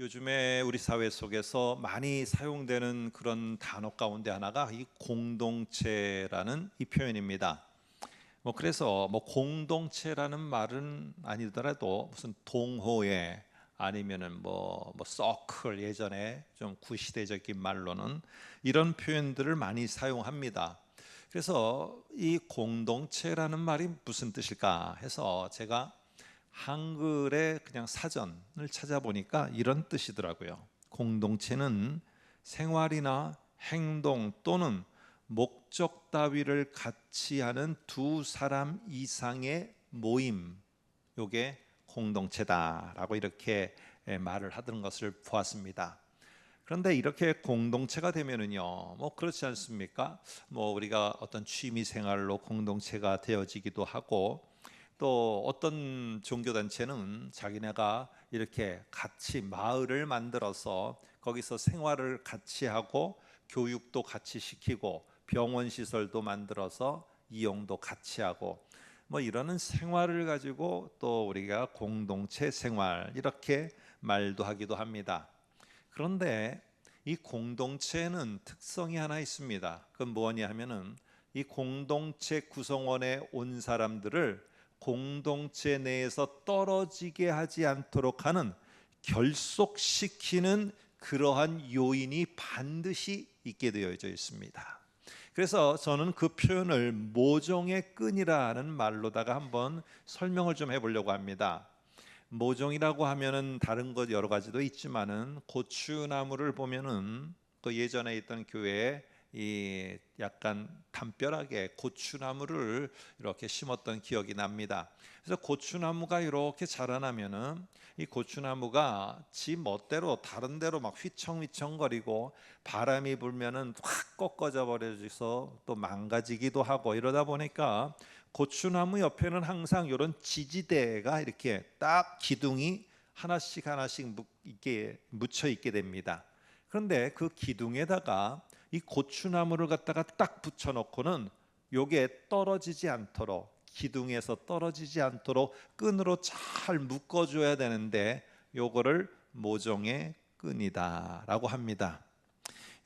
요즘에 우리 사회 속에서 많이 사용되는 그런 단어 가운데 하나가 이 공동체라는 이 표현입니다. 그래서 공동체라는 말은 아니더라도 무슨 동호회 아니면은 서클, 예전에 좀 구시대적인 말로는 이런 표현들을 많이 사용합니다. 그래서 이 공동체라는 말이 무슨 뜻일까 해서 제가 한글의 그냥 사전을 찾아보니까 이런 뜻이더라고요. 공동체는 생활이나 행동 또는 목적 따위를 같이 하는 두 사람 이상의 모임, 요게 공동체다라고 이렇게 말을 하던 것을 보았습니다. 그런데 이렇게 공동체가 되면은요, 그렇지 않습니까? 우리가 어떤 취미 생활로 공동체가 되어지기도 하고, 또 어떤 종교단체는 자기네가 이렇게 같이 마을을 만들어서 거기서 생활을 같이 하고 교육도 같이 시키고 병원 시설도 만들어서 이용도 같이 하고 이러는 생활을 가지고 또 우리가 공동체 생활 이렇게 말도 하기도 합니다. 그런데 이 공동체는 특성이 하나 있습니다. 그건 뭐냐 하면은 이 공동체 구성원에 온 사람들을 공동체 내에서 떨어지게 하지 않도록 하는 결속시키는 그러한 요인이 반드시 있게 되어져 있습니다. 그래서 저는 그 표현을 모종의 끈이라는 말로다가 한번 설명을 좀 해보려고 합니다. 모종이라고 하면은 다른 것 여러 가지도 있지만은 고추나무를 보면은 또 예전에 있던 교회에 이 약간 담벼락에 고추나무를 이렇게 심었던 기억이 납니다. 그래서 고추나무가 이렇게 자라나면은 이 고추나무가 지 멋대로 다른 데로 막 휘청휘청거리고 바람이 불면은 확 꺾어져 버려져서 또 망가지기도 하고 이러다 보니까 고추나무 옆에는 항상 이런 지지대가 이렇게 딱 기둥이 하나씩 이렇게 묻혀 있게 됩니다. 그런데 그 기둥에다가 이 고추나무를 갖다가 딱 붙여 놓고는 요게 떨어지지 않도록, 기둥에서 떨어지지 않도록 끈으로 잘 묶어 줘야 되는데 요거를 모종의 끈이다라고 합니다.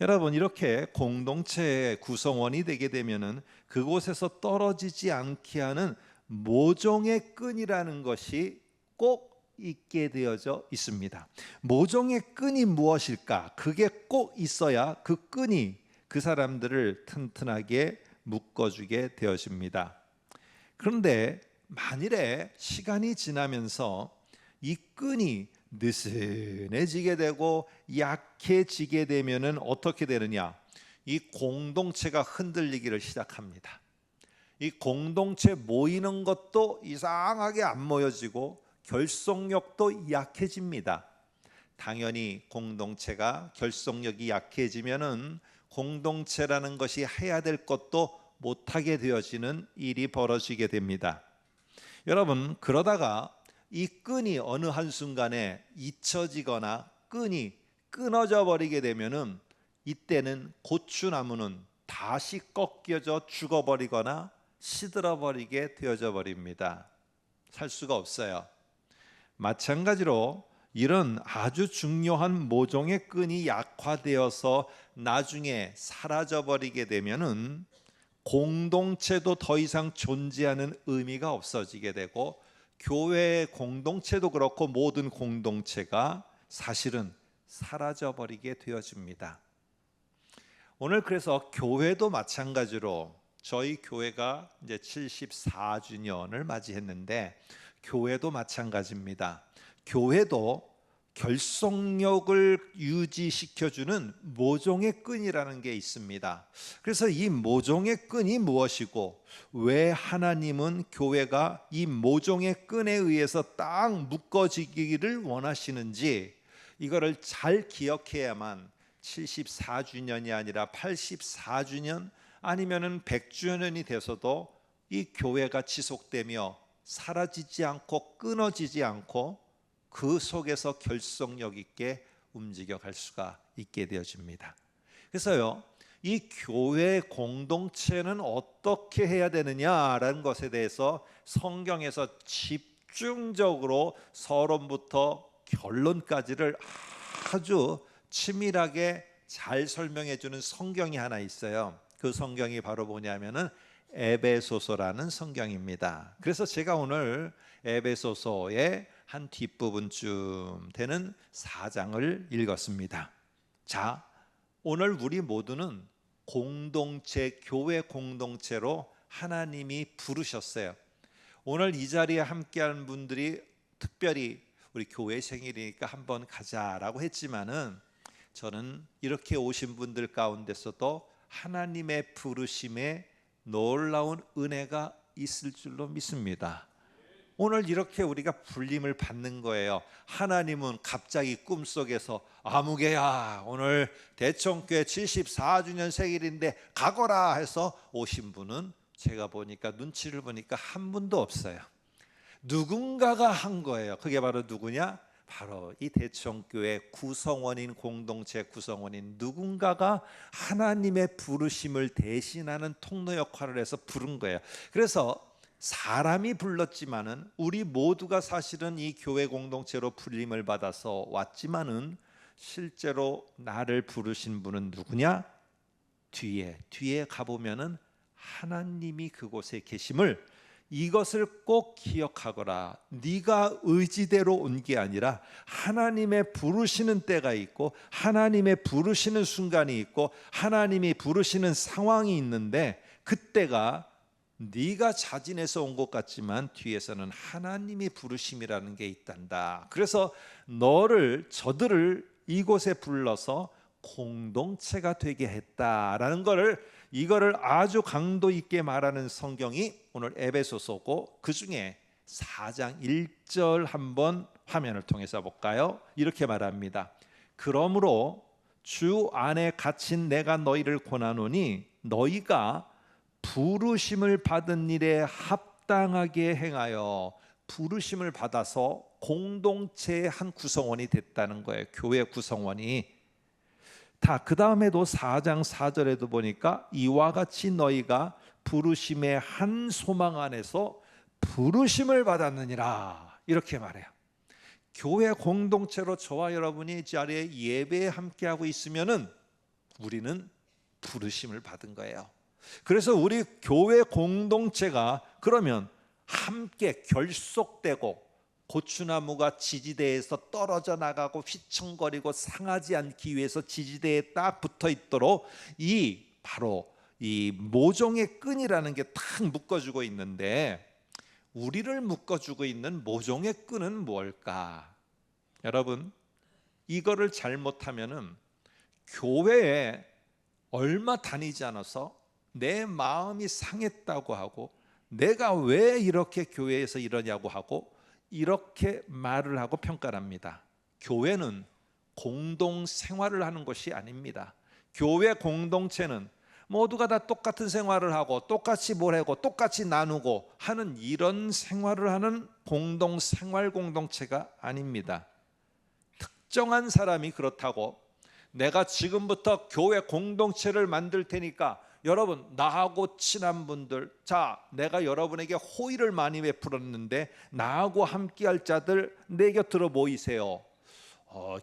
여러분, 이렇게 공동체의 구성원이 되게 되면은 그곳에서 떨어지지 않게 하는 모종의 끈이라는 것이 꼭 있게 되어져 있습니다. 모종의 끈이 무엇일까? 그게 꼭 있어야 그 끈이 그 사람들을 튼튼하게 묶어주게 되어집니다. 그런데 만일에 시간이 지나면서 이 끈이 느슨해지게 되고 약해지게 되면은 어떻게 되느냐? 이 공동체가 흔들리기를 시작합니다. 이 공동체 모이는 것도 이상하게 안 모여지고 결속력도 약해집니다. 당연히 공동체가 결속력이 약해지면은 공동체라는 것이 해야 될 것도 못하게 되어지는 일이 벌어지게 됩니다. 여러분, 그러다가 이 끈이 어느 한순간에 잊혀지거나 끈이 끊어져 버리게 되면은 이때는 고추나무는 다시 꺾여져 죽어버리거나 시들어 버리게 되어져 버립니다. 살 수가 없어요. 마찬가지로 이런 아주 중요한 모종의 끈이 약화되어서 나중에 사라져 버리게 되면은 공동체도 더 이상 존재하는 의미가 없어지게 되고 교회의 공동체도 그렇고 모든 공동체가 사실은 사라져 버리게 되어집니다. 오늘 그래서 교회도 마찬가지로 저희 교회가 이제 74주년을 맞이했는데 교회도 마찬가지입니다. 교회도 결속력을 유지시켜주는 모종의 끈이라는 게 있습니다. 그래서 이 모종의 끈이 무엇이고 왜 하나님은 교회가 이 모종의 끈에 의해서 딱 묶어지기를 원하시는지 이거를 잘 기억해야만 74주년이 아니라 84주년 아니면은 100주년이 돼서도 이 교회가 지속되며 사라지지 않고 끊어지지 않고 그 속에서 결속력 있게 움직여 갈 수가 있게 되어집니다. 그래서요, 이 교회 공동체는 어떻게 해야 되느냐라는 것에 대해서 성경에서 집중적으로 서론부터 결론까지를 아주 치밀하게 잘 설명해 주는 성경이 하나 있어요. 그 성경이 바로 뭐냐면은 에베소서라는 성경입니다. 그래서 제가 오늘 에베소서의 한 뒷부분쯤 되는 4장을 읽었습니다. 자, 오늘 우리 모두는 공동체, 교회 공동체로 하나님이 부르셨어요. 오늘 이 자리에 함께하는 분들이 특별히 우리 교회 생일이니까 한번 가자라고 했지만은 저는 이렇게 오신 분들 가운데서도 하나님의 부르심에 놀라운 은혜가 있을 줄로 믿습니다. 오늘 이렇게 우리가 불림을 받는 거예요. 하나님은 갑자기 꿈속에서 아무개야 오늘 대청교회 74주년 생일인데 가거라 해서 오신 분은 제가 보니까 눈치를 보니까 한 분도 없어요. 누군가가 한 거예요. 그게 바로 누구냐? 바로 이 대청교회 구성원인 공동체 구성원인 누군가가 하나님의 부르심을 대신하는 통로 역할을 해서 부른 거예요. 그래서 사람이 불렀지만은 우리 모두가 사실은 이 교회 공동체로 불림을 받아서 왔지만은 실제로 나를 부르신 분은 누구냐? 뒤에 가보면은 하나님이 그곳에 계심을 이것을 꼭 기억하거라. 네가 의지대로 온 게 아니라 하나님의 부르시는 때가 있고 하나님의 부르시는 순간이 있고 하나님이 부르시는 상황이 있는데 그때가 네가 자진해서 온 것 같지만 뒤에서는 하나님이 부르심이라는 게 있단다. 그래서 저들을 이곳에 불러서 공동체가 되게 했다라는 이거를 아주 강도 있게 말하는 성경이 오늘 에베소서고 그 중에 4장 1절 한번 화면을 통해서 볼까요? 이렇게 말합니다. 그러므로 주 안에 갇힌 내가 너희를 권하노니 너희가 부르심을 받은 일에 합당하게 행하여 부르심을 받아서 공동체의 한 구성원이 됐다는 거예요. 교회 구성원이. 그 다음에도 4장 4절에도 보니까 이와 같이 너희가 부르심의 한 소망 안에서 부르심을 받았느니라 이렇게 말해요. 교회 공동체로 저와 여러분이 이 자리에 예배에 함께하고 있으면은 우리는 부르심을 받은 거예요. 그래서 우리 교회 공동체가 그러면 함께 결속되고 고추나무가 지지대에서 떨어져 나가고 휘청거리고 상하지 않기 위해서 지지대에 딱 붙어 있도록 바로 이 모종의 끈이라는 게 딱 묶어주고 있는데 우리를 묶어주고 있는 모종의 끈은 뭘까? 여러분 이거를 잘못하면은 교회에 얼마 다니지 않아서 내 마음이 상했다고 하고 내가 왜 이렇게 교회에서 이러냐고 하고 이렇게 말을 하고 평가를 합니다. 교회는 공동 생활을 하는 것이 아닙니다. 교회 공동체는 모두가 다 똑같은 생활을 하고 똑같이 뭘 하고 똑같이 나누고 하는 이런 생활을 하는 공동 생활 공동체가 아닙니다. 특정한 사람이 그렇다고 내가 지금부터 교회 공동체를 만들 테니까 여러분 나하고 친한 분들 내가 여러분에게 호의를 많이 베풀었는데 나하고 함께할 자들 내 곁으로 모이세요.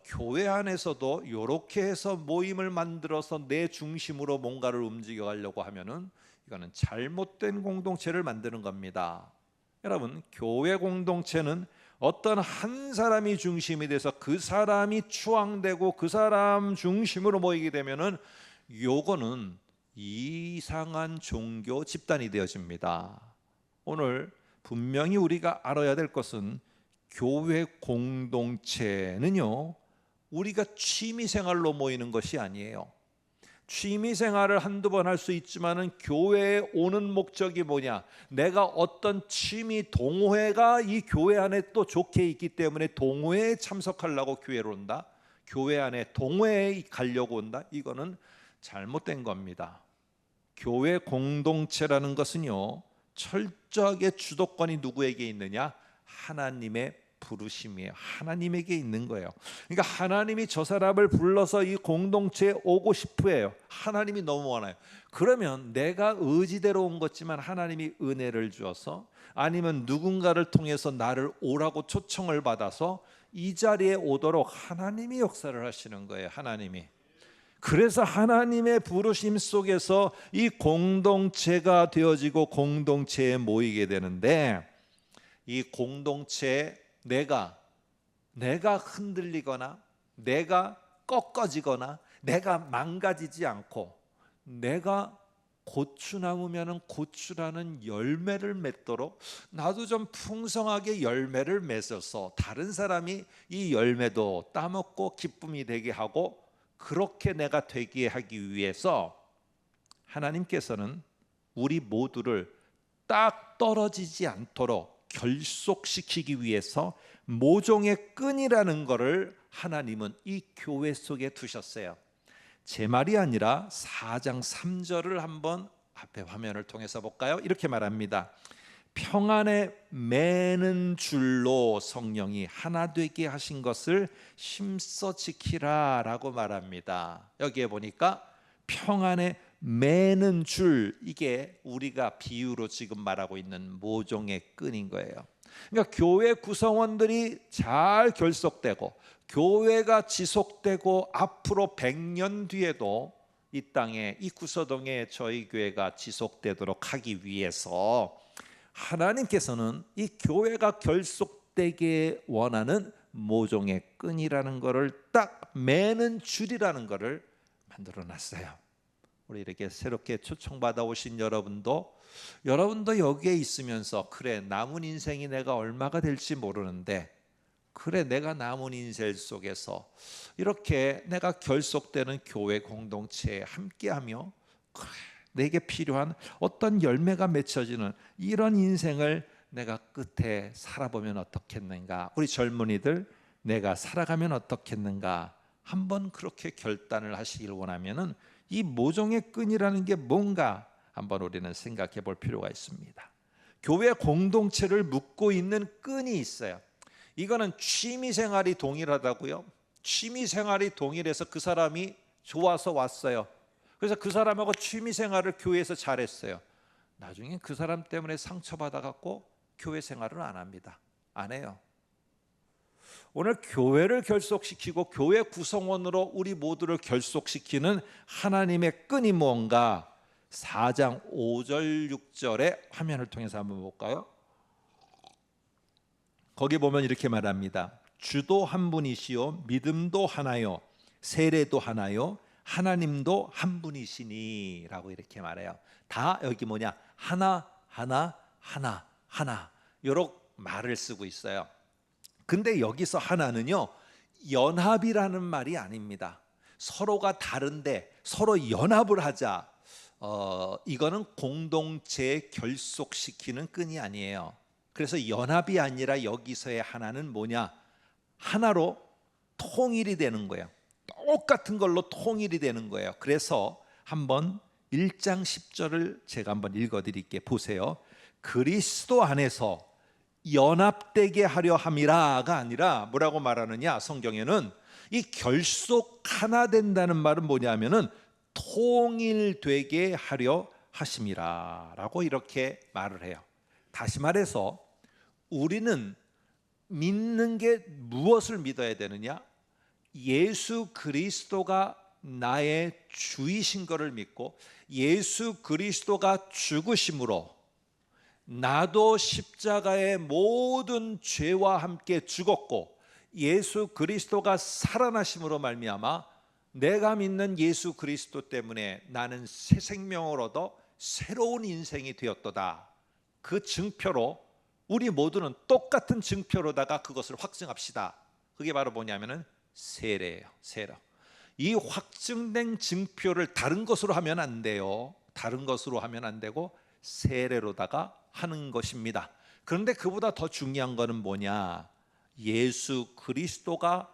교회 안에서도 이렇게 해서 모임을 만들어서 내 중심으로 뭔가를 움직여 가려고 하면은 이거는 잘못된 공동체를 만드는 겁니다. 여러분 교회 공동체는 어떤 한 사람이 중심이 돼서 그 사람이 추앙되고 그 사람 중심으로 모이게 되면은 요거는 이상한 종교 집단이 되어집니다. 오늘 분명히 우리가 알아야 될 것은 교회 공동체는요 우리가 취미생활로 모이는 것이 아니에요. 취미생활을 한두 번 할 수 있지만은 교회에 오는 목적이 뭐냐? 내가 어떤 취미 동호회가 이 교회 안에 또 좋게 있기 때문에 동호회에 참석하려고 교회로 온다. 교회 안에 동호회에 가려고 온다. 이거는 잘못된 겁니다. 교회 공동체라는 것은요 철저하게 주도권이 누구에게 있느냐? 하나님의 부르심이에요. 하나님에게 있는 거예요. 그러니까 하나님이 저 사람을 불러서 이 공동체에 오고 싶어 해요. 하나님이 너무 원해요. 그러면 내가 의지대로 온 것지만 하나님이 은혜를 주어서 아니면 누군가를 통해서 나를 오라고 초청을 받아서 이 자리에 오도록 하나님이 역사를 하시는 거예요. 하나님이. 그래서 하나님의 부르심 속에서 이 공동체가 되어지고 공동체에 모이게 되는데, 이 공동체에 내가 흔들리거나 내가 꺾어지거나 내가 망가지지 않고, 내가 고추나무면은 고추라는 열매를 맺도록 나도 좀 풍성하게 열매를 맺어서 다른 사람이 이 열매도 따먹고 기쁨이 되게 하고, 그렇게 내가 되게 하기 위해서 하나님께서는 우리 모두를 딱 떨어지지 않도록 결속시키기 위해서 모종의 끈이라는 것을 하나님은 이 교회 속에 두셨어요. 제 말이 아니라 4장 3절을 한번 앞에 화면을 통해서 볼까요? 이렇게 말합니다. 평안에 매는 줄로 성령이 하나 되게 하신 것을 힘써 지키라 라고 말합니다. 여기에 보니까 평안에 매는 줄, 이게 우리가 비유로 지금 말하고 있는 모종의 끈인 거예요. 그러니까 교회 구성원들이 잘 결속되고 교회가 지속되고 앞으로 100년 뒤에도 이 땅에, 이 구서동에 저희 교회가 지속되도록 하기 위해서 하나님께서는 이 교회가 결속되게 원하는 모종의 끈이라는 것을 딱 매는 줄이라는 것을 만들어 놨어요. 우리 이렇게 새롭게 초청받아 오신 여러분도 여기에 있으면서, 그래, 남은 인생이 내가 얼마가 될지 모르는데, 그래, 내가 남은 인생 속에서 이렇게 내가 결속되는 교회 공동체에 함께하며, 그래, 내게 필요한 어떤 열매가 맺혀지는 이런 인생을 내가 끝에 살아보면 어떻겠는가, 우리 젊은이들 내가 살아가면 어떻겠는가, 한번 그렇게 결단을 하시길 원하면은 이 모종의 끈이라는 게 뭔가 한번 우리는 생각해 볼 필요가 있습니다. 교회 공동체를 묶고 있는 끈이 있어요. 이거는 취미생활이 동일하다고요. 취미생활이 동일해서 그 사람이 좋아서 왔어요. 그래서 그 사람하고 취미생활을 교회에서 잘했어요. 나중에 그 사람 때문에 상처받아갖고 교회 생활을 안 합니다. 안 해요. 오늘 교회를 결속시키고 교회 구성원으로 우리 모두를 결속시키는 하나님의 끈이 뭔가 4장 5절 6절의 화면을 통해서 한번 볼까요? 거기 보면 이렇게 말합니다. 주도 한 분이시요 믿음도 하나요 세례도 하나요 하나님도 한 분이시니 라고 이렇게 말해요. 다 여기 뭐냐, 하나 이런 말을 쓰고 있어요. 근데 여기서 하나는요, 연합이라는 말이 아닙니다. 서로가 다른데 서로 연합을 하자, 이거는 공동체에 결속시키는 끈이 아니에요. 그래서 연합이 아니라 여기서의 하나는 뭐냐, 하나로 통일이 되는 거예요. 똑같은 걸로 통일이 되는 거예요. 그래서 한번 1장 10절을 제가 한번 읽어드릴게요. 보세요. 그리스도 안에서 연합되게 하려 함이라가 아니라 뭐라고 말하느냐, 성경에는 이 결속 하나 된다는 말은 뭐냐면은 통일되게 하려 하심이라 라고 이렇게 말을 해요. 다시 말해서 우리는 믿는 게 무엇을 믿어야 되느냐, 예수 그리스도가 나의 주이신 것을 믿고 예수 그리스도가 죽으심으로 나도 십자가의 모든 죄와 함께 죽었고 예수 그리스도가 살아나심으로 말미암아 내가 믿는 예수 그리스도 때문에 나는 새 생명을 얻어 새로운 인생이 되었도다. 그 증표로 우리 모두는 똑같은 증표로다가 그것을 확증합시다. 그게 바로 뭐냐면은 세례예요. 세례. 이 확증된 증표를 다른 것으로 하면 안 돼요. 다른 것으로 하면 안 되고 세례로다가 하는 것입니다. 그런데 그보다 더 중요한 것은 뭐냐, 예수 그리스도가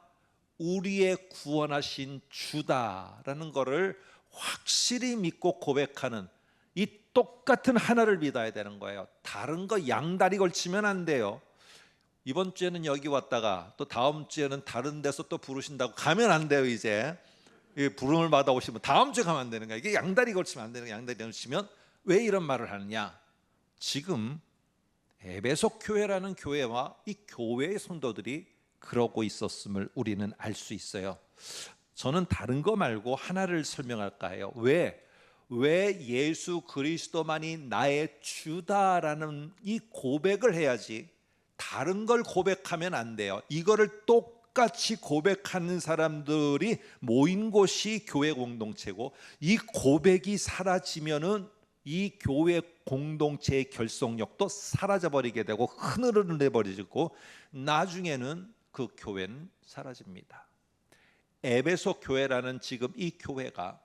우리의 구원하신 주다라는 것을 확실히 믿고 고백하는 이 똑같은 하나를 믿어야 되는 거예요. 다른 거 양다리 걸치면 안 돼요. 이번 주에는 여기 왔다가 또 다음 주에는 다른 데서 또 부르신다고 가면 안 돼요. 이제 부름을 받아 오시면 다음 주에 가면 안 되는 거예요. 이게 양다리 걸치면 안 되는 거예요. 양다리 걸치면 왜 이런 말을 하느냐, 지금 에베소 교회라는 교회와 이 교회의 성도들이 그러고 있었음을 우리는 알 수 있어요. 저는 다른 거 말고 하나를 설명할까 해요. 왜 예수 그리스도만이 나의 주다라는 이 고백을 해야지 다른 걸 고백하면 안 돼요. 이거를 똑같이 고백하는 사람들이 모인 곳이 교회 공동체고, 이 고백이 사라지면은 이 교회 공동체의 결속력도 사라져 버리게 되고 흐느러져 버리고 나중에는 그 교회는 사라집니다. 에베소 교회라는 지금 이 교회가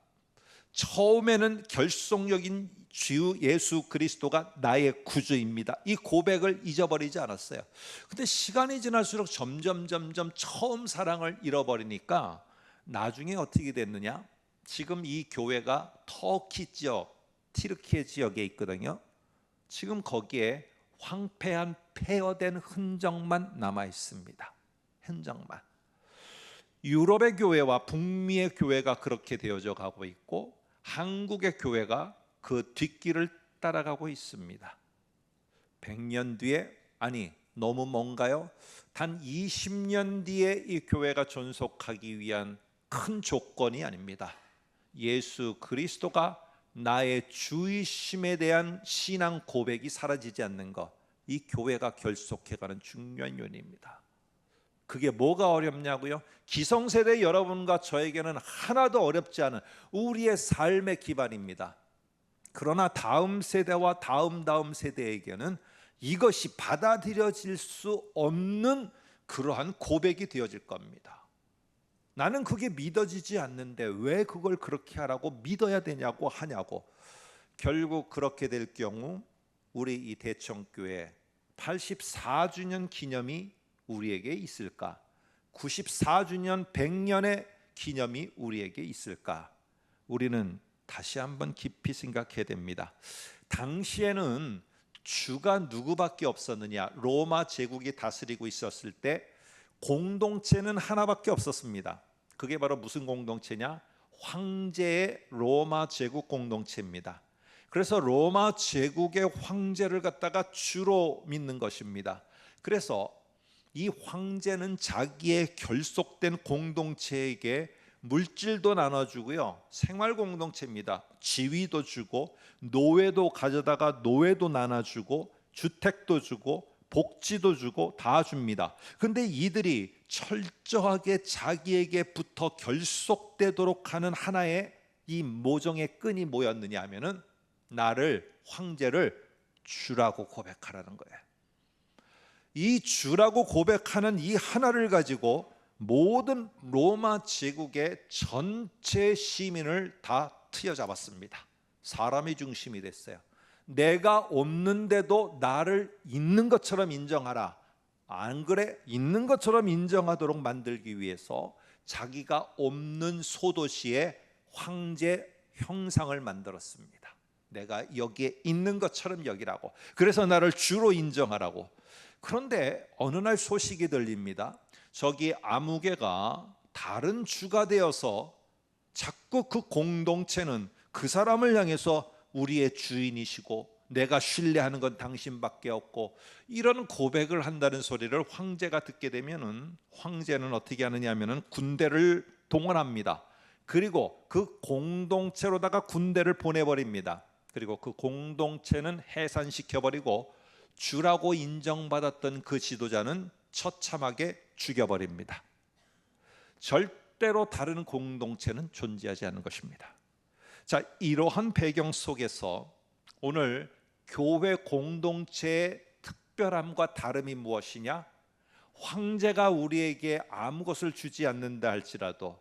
처음에는 결속력인 주 예수 그리스도가 나의 구주입니다, 이 고백을 잊어버리지 않았어요. 근데 시간이 지날수록 점점 처음 사랑을 잃어버리니까 나중에 어떻게 됐느냐, 지금 이 교회가 터키 지역, 티르키예 지역에 있거든요. 지금 거기에 황폐한 폐허된 흔적만 남아 있습니다. 흔적만. 유럽의 교회와 북미의 교회가 그렇게 되어져 가고 있고, 한국의 교회가 그 뒷길을 따라가고 있습니다. 100년 뒤에, 아니 너무 먼가요? 단 20년 뒤에 이 교회가 존속하기 위한 큰 조건이 아닙니다. 예수 그리스도가 나의 주이심에 대한 신앙 고백이 사라지지 않는 것, 이 교회가 결속해가는 중요한 요인입니다. 그게 뭐가 어렵냐고요? 기성세대 여러분과 저에게는 하나도 어렵지 않은 우리의 삶의 기반입니다. 그러나 다음 세대와 다음 세대에게는 이것이 받아들여질 수 없는 그러한 고백이 되어질 겁니다. 나는 그게 믿어지지 않는데 왜 그걸 그렇게 하라고 믿어야 되냐고 하냐고. 결국 그렇게 될 경우 우리 이 대청교회 84주년 기념이 우리에게 있을까? 94주년 100년의 기념이 우리에게 있을까? 우리는 다시 한번 깊이 생각해야 됩니다. 당시에는 주가 누구밖에 없었느냐? 로마 제국이 다스리고 있었을 때 공동체는 하나밖에 없었습니다. 그게 바로 무슨 공동체냐? 황제의 로마 제국 공동체입니다. 그래서 로마 제국의 황제를 갖다가 주로 믿는 것입니다. 그래서 이 황제는 자기의 결속된 공동체에게 물질도 나눠주고요, 생활 공동체입니다. 지위도 주고 노예도 가져다가 노예도 나눠주고 주택도 주고 복지도 주고 다 줍니다. 근데 이들이 철저하게 자기에게부터 결속되도록 하는 하나의 이 모종의 끈이 뭐였느냐 하면은 나를, 황제를 주라고 고백하라는 거예요. 이 주라고 고백하는 이 하나를 가지고 모든 로마 제국의 전체 시민을 다 트여잡았습니다. 사람이 중심이 됐어요. 내가 없는데도 나를 있는 것처럼 인정하라. 안 그래? 있는 것처럼 인정하도록 만들기 위해서 자기가 없는 소도시에 황제 형상을 만들었습니다. 내가 여기에 있는 것처럼 여기라고. 그래서 나를 주로 인정하라고. 그런데 어느 날 소식이 들립니다. 저기 아무개가 다른 주가 되어서 자꾸 그 공동체는 그 사람을 향해서 우리의 주인이시고 내가 신뢰하는 건 당신밖에 없고, 이런 고백을 한다는 소리를 황제가 듣게 되면은 황제는 어떻게 하느냐 하면은 군대를 동원합니다. 그리고 그 공동체로다가 군대를 보내버립니다. 그리고 그 공동체는 해산시켜버리고 주라고 인정받았던 그 지도자는 처참하게 죽여버립니다. 절대로 다른 공동체는 존재하지 않는 것입니다. 자, 이러한 배경 속에서 오늘 교회 공동체의 특별함과 다름이 무엇이냐? 황제가 우리에게 아무것을 주지 않는다 할지라도,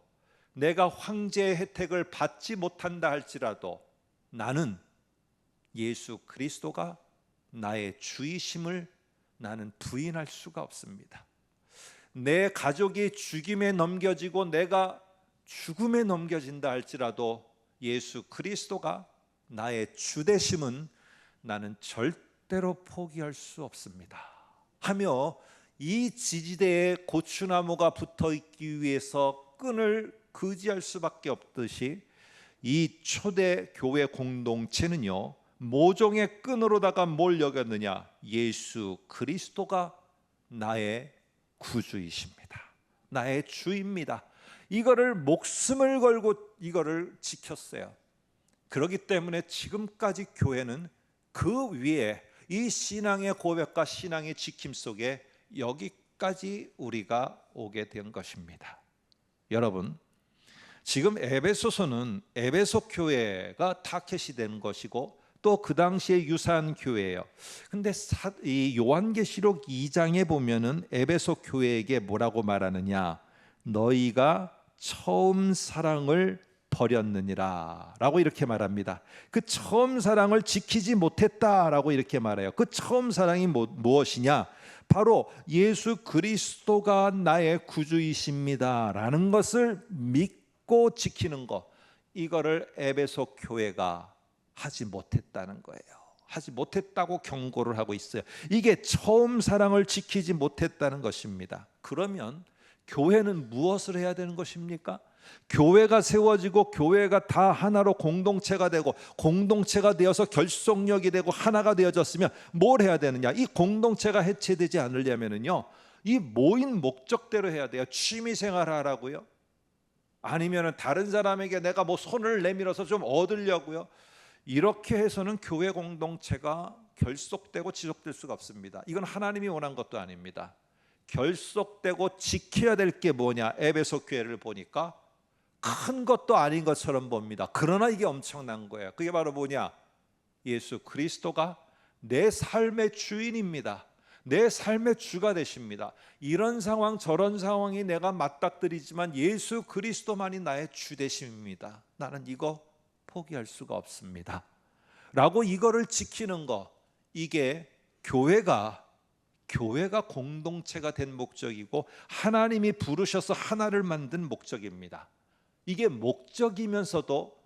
내가 황제의 혜택을 받지 못한다 할지라도, 나는 예수 그리스도가 나의 주이심을 나는 부인할 수가 없습니다. 내 가족이 죽임에 넘겨지고 내가 죽음에 넘겨진다 할지라도 예수 그리스도가 나의 주되심은 나는 절대로 포기할 수 없습니다 하며, 이 지지대에 고추나무가 붙어 있기 위해서 끈을 의지할 수밖에 없듯이 이 초대 교회 공동체는요, 모종의 끈으로다가 뭘 여겼느냐? 예수 그리스도가 나의 구주이십니다. 나의 주입니다. 이거를 목숨을 걸고 이거를 지켰어요. 그렇기 때문에 지금까지 교회는 그 위에 이 신앙의 고백과 신앙의 지킴 속에 여기까지 우리가 오게 된 것입니다. 여러분, 지금 에베소서는 에베소 교회가 타켓이 된 것이고 또 그 당시에 유사한 교회예요. 근데 이 요한계시록 2장에 보면은 에베소 교회에게 뭐라고 말하느냐? 너희가 처음 사랑을 버렸느니라 라고 이렇게 말합니다. 그 처음 사랑을 지키지 못했다라고 이렇게 말해요. 그 처음 사랑이 무엇이냐? 바로 예수 그리스도가 나의 구주이십니다 라는 것을 믿고 지키는 것, 이거를 에베소 교회가 하지 못했다는 거예요. 하지 못했다고 경고를 하고 있어요. 이게 처음 사랑을 지키지 못했다는 것입니다. 그러면 교회는 무엇을 해야 되는 것입니까? 교회가 세워지고 교회가 다 하나로 공동체가 되고 공동체가 되어서 결속력이 되고 하나가 되어졌으면 뭘 해야 되느냐? 이 공동체가 해체되지 않으려면은요, 이 모인 목적대로 해야 돼요. 취미생활 하라고요? 아니면은 다른 사람에게 내가 뭐 손을 내밀어서 좀 얻으려고요? 이렇게 해서는 교회 공동체가 결속되고 지속될 수가 없습니다. 이건 하나님이 원한 것도 아닙니다. 결속되고 지켜야 될 게 뭐냐? 에베소 교회를 보니까 큰 것도 아닌 것처럼 봅니다. 그러나 이게 엄청난 거예요. 그게 바로 뭐냐? 예수 그리스도가 내 삶의 주인입니다. 내 삶의 주가 되십니다. 이런 상황 저런 상황이 내가 맞닥뜨리지만 예수 그리스도만이 나의 주 되십니다. 나는 이거 포기할 수가 없습니다 라고 이거를 지키는 거, 이게 교회가 공동체가 된 목적이고 하나님이 부르셔서 하나를 만든 목적입니다. 이게 목적이면서도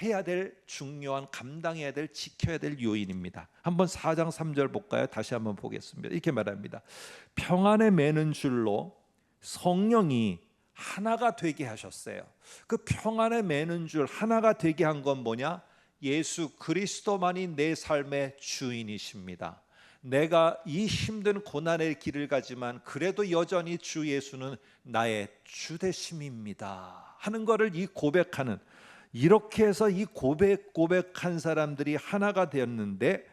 해야 될 중요한, 감당해야 될, 지켜야 될 요인입니다. 한번 4장 3절 볼까요? 다시 한번 보겠습니다. 이렇게 말합니다. 평안에 매는 줄로 성령이 하나가 되게 하셨어요. 그 평안에 매는 줄 하나가 되게 한 건 뭐냐? 예수 그리스도만이 내 삶의 주인이십니다. 내가 이 힘든 고난의 길을 가지만 그래도 여전히 주 예수는 나의 주 되심입니다 하는 것을 이 고백하는, 이렇게 해서 이 고백한 사람들이 하나가 되었는데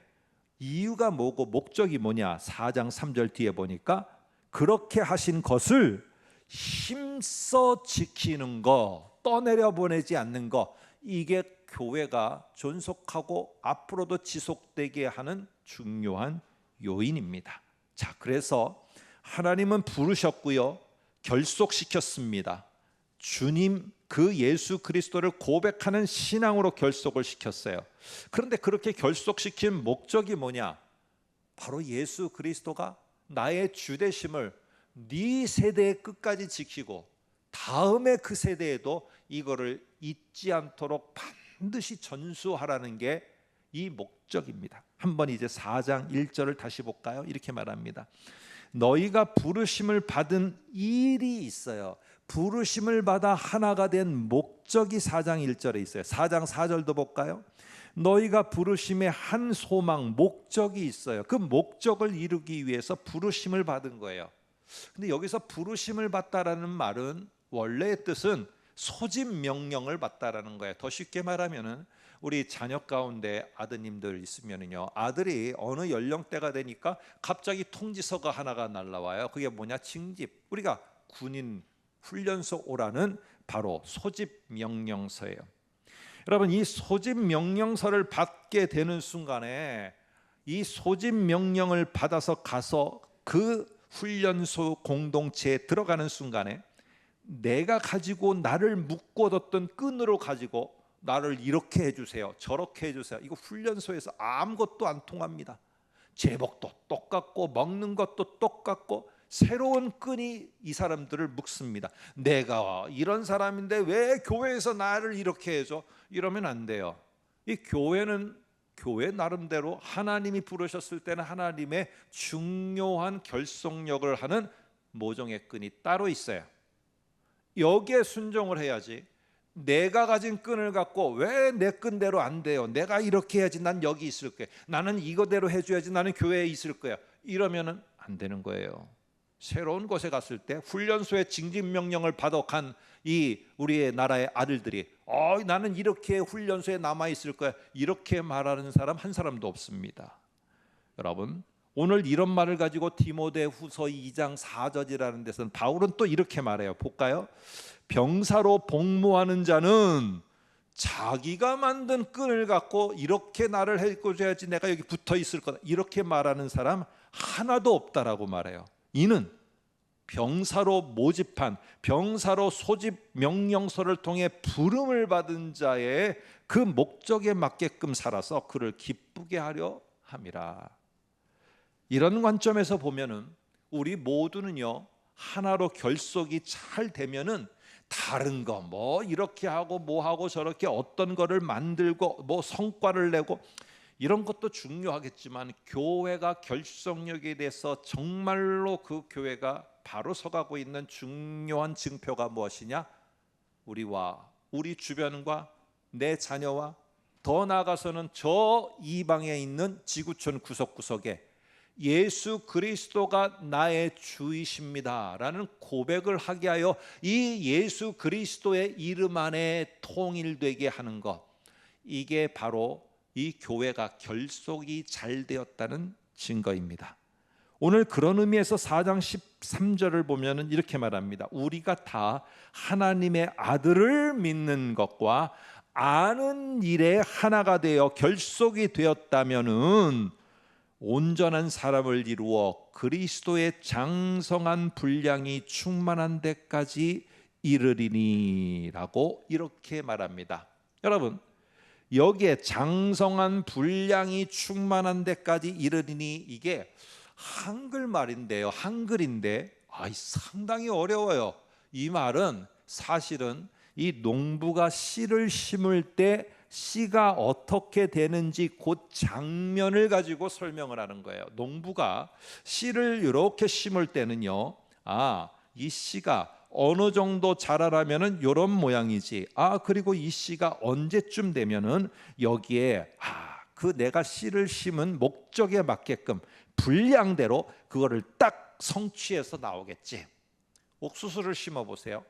이유가 뭐고 목적이 뭐냐? 4장 3절 뒤에 보니까 그렇게 하신 것을 힘써 지키는 거, 떠내려 보내지 않는 거, 이게 교회가 존속하고 앞으로도 지속되게 하는 중요한 요인입니다. 자, 그래서 하나님은 부르셨고요, 결속시켰습니다. 주님, 그 예수 그리스도를 고백하는 신앙으로 결속을 시켰어요. 그런데 그렇게 결속시킨 목적이 뭐냐? 바로 예수 그리스도가 나의 주되심을 네 세대의 끝까지 지키고 다음에 그 세대에도 이거를 잊지 않도록 반드시 전수하라는 게 이 목적입니다. 한번 이제 4장 1절을 다시 볼까요? 이렇게 말합니다. 너희가 부르심을 받은 일이 있어요. 부르심을 받아 하나가 된 목적이 4장 1절에 있어요. 4장 4절도 볼까요? 너희가 부르심의 한 소망, 목적이 있어요. 그 목적을 이루기 위해서 부르심을 받은 거예요. 근데 여기서 부르심을 받다라는 말은 원래의 뜻은 소집 명령을 받다라는 거예요. 더 쉽게 말하면은 우리 자녀 가운데 아드님들 있으면은요, 아들이 어느 연령대가 되니까 갑자기 통지서가 하나가 날라와요. 그게 뭐냐? 징집. 우리가 군인 훈련소 오라는 바로 소집 명령서예요. 여러분, 이 소집 명령서를 받게 되는 순간에 이 소집 명령을 받아서 가서 그 훈련소 공동체에 들어가는 순간에 내가 가지고 나를 묶어뒀던 끈으로 가지고 나를 이렇게 해주세요, 저렇게 해주세요, 이거 훈련소에서 아무것도 안 통합니다. 제복도 똑같고 먹는 것도 똑같고 새로운 끈이 이 사람들을 묶습니다. 내가 이런 사람인데 왜 교회에서 나를 이렇게 해줘? 이러면 안 돼요. 이 교회는 교회 나름대로 하나님이 부르셨을 때는 하나님의 중요한 결속력을 하는 모종의 끈이 따로 있어요. 여기에 순종을 해야지, 내가 가진 끈을 갖고 왜 내 끈대로 안 돼요? 내가 이렇게 해야지, 난 여기 있을 거야, 나는 이거대로 해줘야지, 나는 교회에 있을 거야, 이러면은 안 되는 거예요. 새로운 곳에 갔을 때 훈련소에 징집 명령을 받아 간 이 우리의 나라의 아들들이 나는 이렇게 훈련소에 남아 있을 거야, 이렇게 말하는 사람 한 사람도 없습니다. 여러분, 오늘 이런 말을 가지고 디모데후서 2장 4절이라는 데서는 바울은 또 이렇게 말해요. 볼까요? 병사로 복무하는 자는 자기가 만든 끈을 갖고 이렇게 나를 해줘야지 내가 여기 붙어 있을 거다, 이렇게 말하는 사람 하나도 없다라고 말해요. 이는 병사로 모집한, 병사로 소집 명령서를 통해 부름을 받은 자의 그 목적에 맞게끔 살아서 그를 기쁘게 하려 함이라. 이런 관점에서 보면은 우리 모두는요, 하나로 결속이 잘 되면은 다른 거 뭐 이렇게 하고 뭐 하고 저렇게 어떤 거를 만들고 뭐 성과를 내고 이런 것도 중요하겠지만, 교회가 결속력에 대해서 정말로 그 교회가 바로 서가고 있는 중요한 증표가 무엇이냐? 우리와 우리 주변과 내 자녀와 더 나아가서는 저 이방에 있는 지구촌 구석구석에 예수 그리스도가 나의 주이십니다 라는 고백을 하게 하여 이 예수 그리스도의 이름 안에 통일되게 하는 것, 이게 바로 이 교회가 결속이 잘 되었다는 증거입니다. 오늘 그런 의미에서 4장 13절을 보면 이렇게 말합니다. 우리가 다 하나님의 아들을 믿는 것과 아는 일에 하나가 되어 결속이 되었다면은 온전한 사람을 이루어 그리스도의 장성한 분량이 충만한 데까지 이르리니 라고 이렇게 말합니다. 여러분, 여기에 장성한 분량이 충만한 데까지 이르리니, 이게 한글말인데요, 한글인데 상당히 어려워요. 이 말은 사실은 이 농부가 씨를 심을 때 씨가 어떻게 되는지 그 장면을 가지고 설명을 하는 거예요. 농부가 씨를 이렇게 심을 때는요, 이 씨가 어느 정도 자라려면은 이런 모양이지, 그리고 이 씨가 언제쯤 되면은 여기에 그 내가 씨를 심은 목적에 맞게끔 분량대로 그거를 딱 성취해서 나오겠지. 옥수수를 심어 보세요.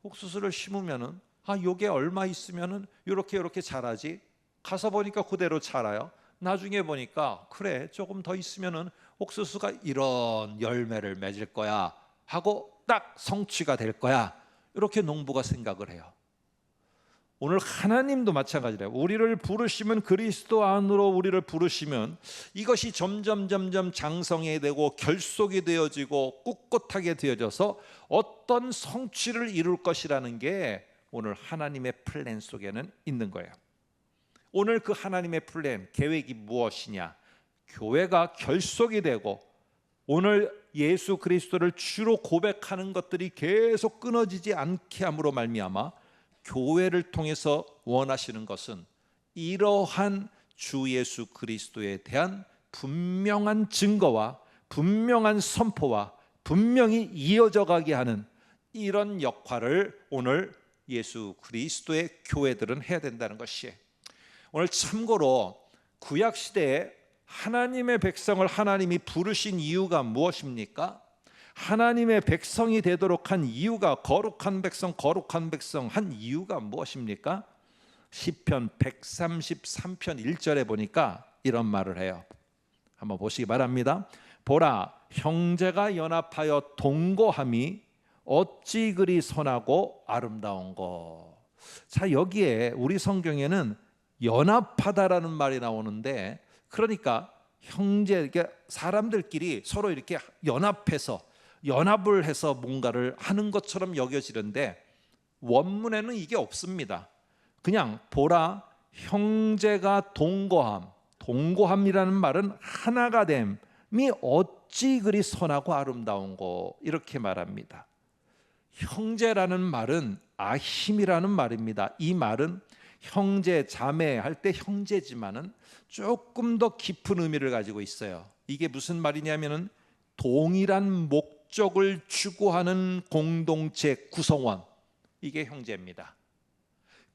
옥수수를 심으면은 요게 얼마 있으면은 이렇게 자라지. 가서 보니까 그대로 자라요. 나중에 보니까 그래, 조금 더 있으면은 옥수수가 이런 열매를 맺을 거야 하고 딱 성취가 될 거야. 이렇게 농부가 생각을 해요. 오늘 하나님도 마찬가지래요. 우리를 부르시면, 그리스도 안으로 우리를 부르시면 이것이 점점 장성이 되고 결속이 되어지고 꿋꿋하게 되어져서 어떤 성취를 이룰 것이라는 게 오늘 하나님의 플랜 속에는 있는 거예요. 오늘 그 하나님의 플랜, 계획이 무엇이냐? 교회가 결속이 되고 오늘 예수 그리스도를 주로 고백하는 것들이 계속 끊어지지 않게 함으로 말미암아 교회를 통해서 원하시는 것은 이러한 주 예수 그리스도에 대한 분명한 증거와 분명한 선포와 분명히 이어져 가게 하는 이런 역할을 오늘 예수 그리스도의 교회들은 해야 된다는 것이에요. 오늘 참고로 구약 시대에 하나님의 백성을 하나님이 부르신 이유가 무엇입니까? 하나님의 백성이 되도록 한 이유가, 거룩한 백성 한 이유가 무엇입니까? 시편 133편 1절에 보니까 이런 말을 해요. 한번 보시기 바랍니다. 보라, 형제가 연합하여 동거함이 어찌 그리 선하고 아름다운고. 자, 여기에 우리 성경에는 연합하다라는 말이 나오는데, 그러니까 형제, 사람들끼리 서로 이렇게 연합을 해서 뭔가를 하는 것처럼 여겨지는데, 원문에는 이게 없습니다. 그냥 보라, 형제가 동거함이라는 말은 하나가 됨이 어찌 그리 선하고 아름다운고, 이렇게 말합니다. 형제라는 말은 아힘이라는 말입니다. 이 말은 형제, 자매 할 때 형제지만은 조금 더 깊은 의미를 가지고 있어요. 이게 무슨 말이냐면은 동일한 목적을 추구하는 공동체 구성원, 이게 형제입니다.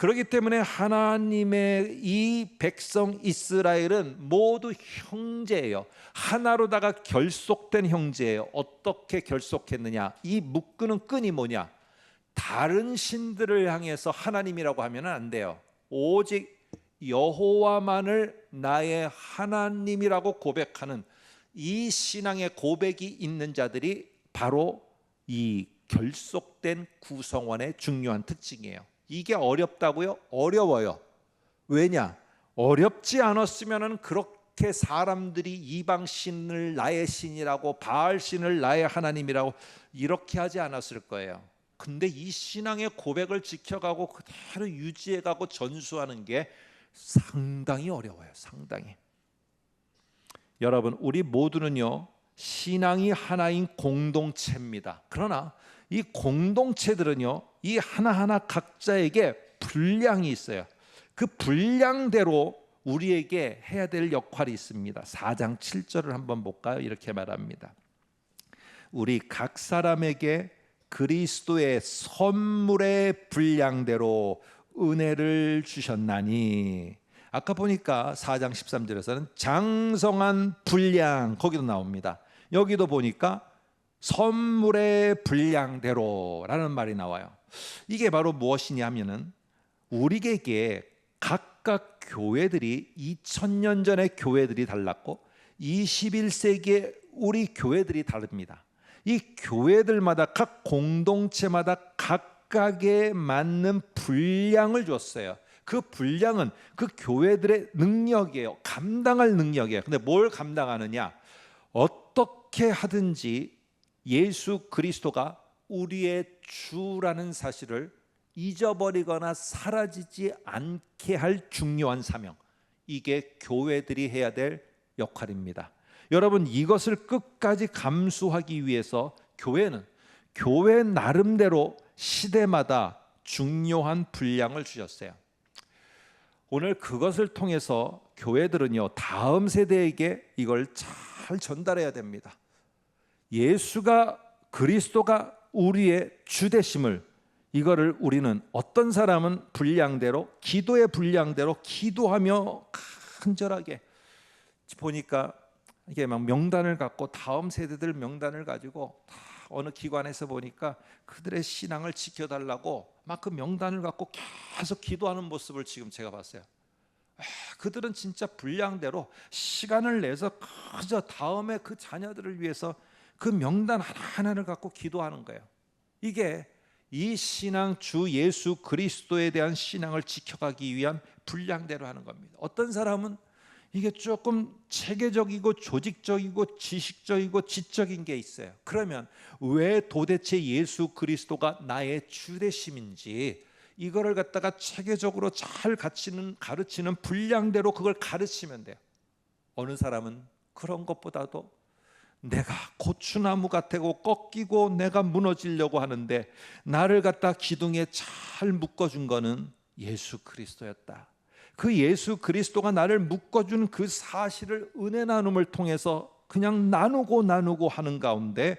그렇기 때문에 하나님의 이 백성 이스라엘은 모두 형제예요. 하나로다가 결속된 형제예요. 어떻게 결속했느냐? 이 묶는 끈이 뭐냐? 다른 신들을 향해서 하나님이라고 하면 안 돼요. 오직 여호와만을 나의 하나님이라고 고백하는 이 신앙의 고백이 있는 자들이 바로 이 결속된 구성원의 중요한 특징이에요. 이게 어렵다고요? 어려워요. 왜냐? 어렵지 않았으면은 그렇게 사람들이 이방 신을 나의 신이라고, 바알 신을 나의 하나님이라고 이렇게 하지 않았을 거예요. 근데 이 신앙의 고백을 지켜가고 그대로 유지해가고 전수하는 게 상당히 어려워요. 상당히. 여러분, 우리 모두는요, 신앙이 하나인 공동체입니다. 그러나 이 공동체들은요, 이 하나하나 각자에게 분량이 있어요. 그 분량대로 우리에게 해야 될 역할이 있습니다. 4장 7절을 한번 볼까요? 이렇게 말합니다. 우리 각 사람에게 그리스도의 선물의 분량대로 은혜를 주셨나니. 아까 보니까 4장 13절에서는 장성한 분량, 거기도 나옵니다. 여기도 보니까 선물의 분량대로라는 말이 나와요. 이게 바로 무엇이냐 하면은 우리에게 각각 교회들이 2000년 전의 교회들이 달랐고 21세기의 우리 교회들이 다릅니다. 이 교회들마다 각 공동체마다 각각에 맞는 분량을 줬어요. 그 분량은 그 교회들의 능력이에요. 감당할 능력이에요. 근데 뭘 감당하느냐? 어떻게 하든지 예수 그리스도가 우리의 주라는 사실을 잊어버리거나 사라지지 않게 할 중요한 사명, 이게 교회들이 해야 될 역할입니다. 여러분, 이것을 끝까지 감수하기 위해서 교회는 교회 나름대로 시대마다 중요한 분량을 주셨어요. 오늘 그것을 통해서 교회들은요, 다음 세대에게 이걸 잘 전달해야 됩니다. 예수가, 그리스도가 우리의 주 되심을, 이거를 우리는 어떤 사람은 분량대로, 기도의 분량대로 기도하며 간절하게, 보니까 이게 막 명단을 갖고 다음 세대들 명단을 가지고 다 어느 기관에서 보니까 그들의 신앙을 지켜달라고 막 그 명단을 갖고 계속 기도하는 모습을 지금 제가 봤어요. 그들은 진짜 분량대로 시간을 내서 그저 다음에 그 자녀들을 위해서 그 명단 하나하나를 갖고 기도하는 거예요. 이게 이 신앙, 주 예수 그리스도에 대한 신앙을 지켜가기 위한 분량대로 하는 겁니다. 어떤 사람은 이게 조금 체계적이고 조직적이고 지식적이고 지적인 게 있어요. 그러면 왜 도대체 예수 그리스도가 나의 주 되심인지 이거를 갖다가 체계적으로 잘 가르치는 분량대로 그걸 가르치면 돼요. 어느 사람은 그런 것보다도 내가 고추나무 같고 꺾이고 내가 무너지려고 하는데 나를 갖다 기둥에 잘 묶어준 거는 예수 그리스도였다. 그 예수 그리스도가 나를 묶어준 그 사실을 은혜 나눔을 통해서 그냥 나누고 하는 가운데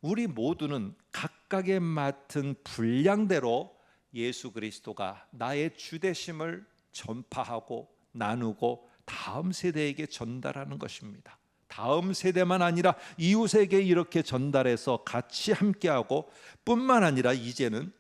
우리 모두는 각각의 맡은 분량대로 예수 그리스도가 나의 주 되심을 전파하고 나누고 다음 세대에게 전달하는 것입니다. 다음 세대만 아니라 이웃에게 이렇게 전달해서 같이 함께하고, 뿐만 아니라 이제는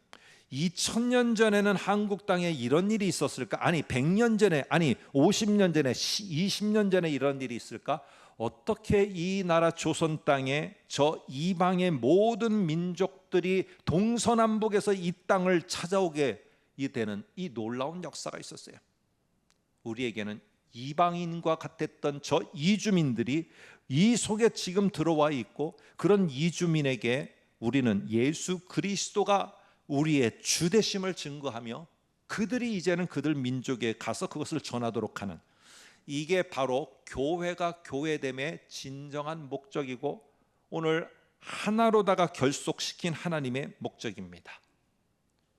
2000년 전에는 한국 땅에 이런 일이 있었을까? 아니 100년 전에, 아니 50년 전에, 20년 전에 이런 일이 있을까? 어떻게 이 나라 조선 땅에 저 이방의 모든 민족들이 동서남북에서 이 땅을 찾아오게 되는 이 놀라운 역사가 있었어요. 우리에게는 이방인과 같았던 저 이주민들이 이 속에 지금 들어와 있고, 그런 이주민에게 우리는 예수 그리스도가 우리의 주 되심을 증거하며 그들이 이제는 그들 민족에 가서 그것을 전하도록 하는, 이게 바로 교회가 교회됨의 진정한 목적이고 오늘 하나로다가 결속시킨 하나님의 목적입니다.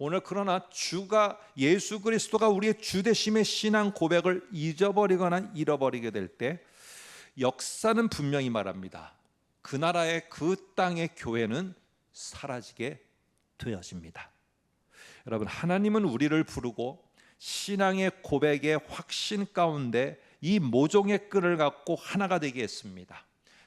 오늘 그러나 주가, 예수 그리스도가 우리의 주 되심의 신앙 고백을 잊어버리거나 잃어버리게 될 때 역사는 분명히 말합니다. 그 나라의 그 땅의 교회는 사라지게 되어집니다. 여러분, 하나님은 우리를 부르고 신앙의 고백의 확신 가운데 이 모종의 끈을 갖고 하나가 되게 했습니다.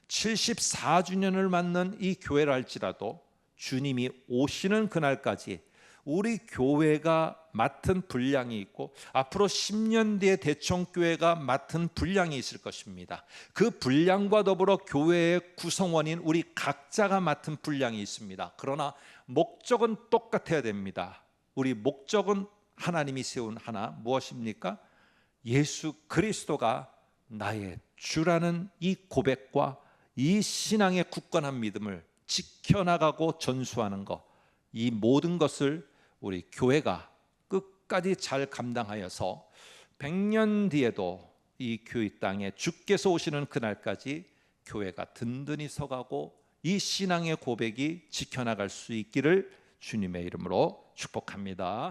74주년을 맞는 이 교회를 할지라도 주님이 오시는 그날까지 우리 교회가 맡은 분량이 있고 앞으로 10년 뒤에 대청교회가 맡은 분량이 있을 것입니다. 그 분량과 더불어 교회의 구성원인 우리 각자가 맡은 분량이 있습니다. 그러나 목적은 똑같아야 됩니다. 우리 목적은 하나님이 세운 하나, 무엇입니까? 예수 그리스도가 나의 주라는 이 고백과 이 신앙의 굳건한 믿음을 지켜나가고 전수하는 것, 이 모든 것을 우리 교회가 끝까지 잘 감당하여서 100년 뒤에도 이 교회 땅에 주께서 오시는 그날까지 교회가 든든히 서가고 이 신앙의 고백이 지켜나갈 수 있기를 주님의 이름으로 축복합니다.